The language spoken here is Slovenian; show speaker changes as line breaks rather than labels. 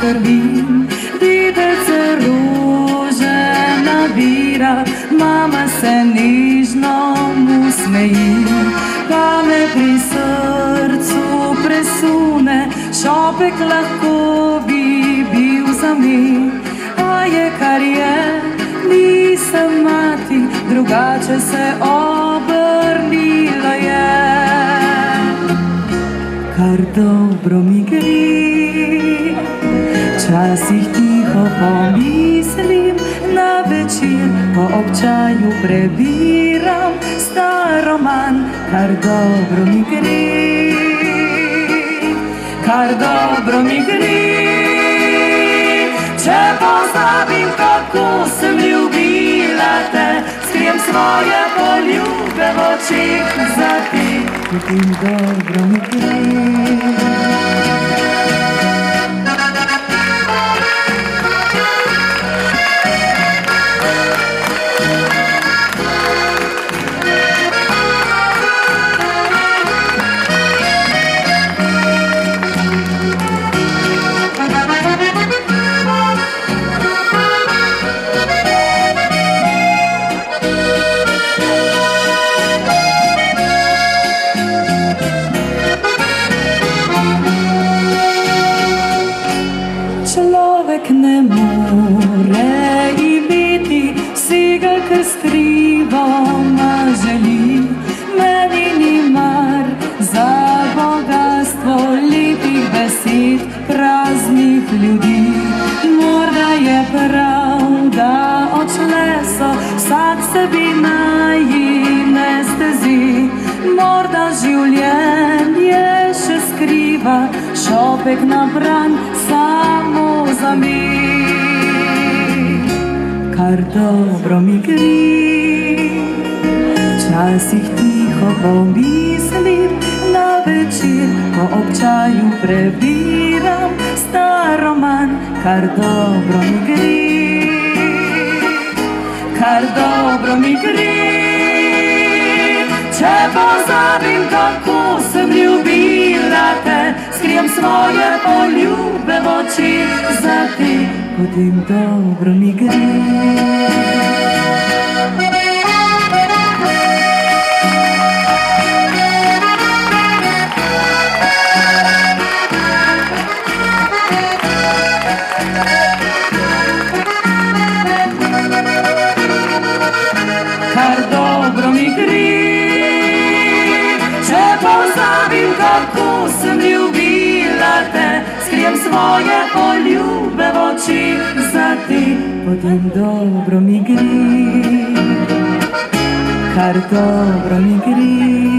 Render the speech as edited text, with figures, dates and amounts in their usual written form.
strvim, videce rože nabira, mama se nežno mu smeji, pa me pri srcu presune, šopek lahko bi bil za me, a je kar je, nisem mati, drugače se obrnilo je. Kar dobro mi gre, včasih tiho pomislim, na večer po občaju prebiram star roman. Kar dobro mi gre, kar dobro mi gre, če pozabim, kako sem ljubila te, skrijem svoje poljube v očeh za te, potem dobro mi gre. Človek ne more imeti vsega, kar skrivoma želi. Meni ni mar za bogastvo lepih besed praznih ljudi. Morda je prav, da odšle so vsak sebi najine stezi. Morda življenje še skriva šopek nabran samo za me. Kar dobro mi gre, včasih tiho pomislim, na večer po občaju prebiram star roman. Kar dobro mi gre, kar dobro mi gre, če pozabim, kako sem ljubila te, skrijem svoje poljube v očeh za te, potem dobro mi gre. Kar dobro mi gre, če pozabim, kako sem ljubila te, skrijem svoje poljube v očeh za te, potem dobro mi gre, kar dobro mi gre.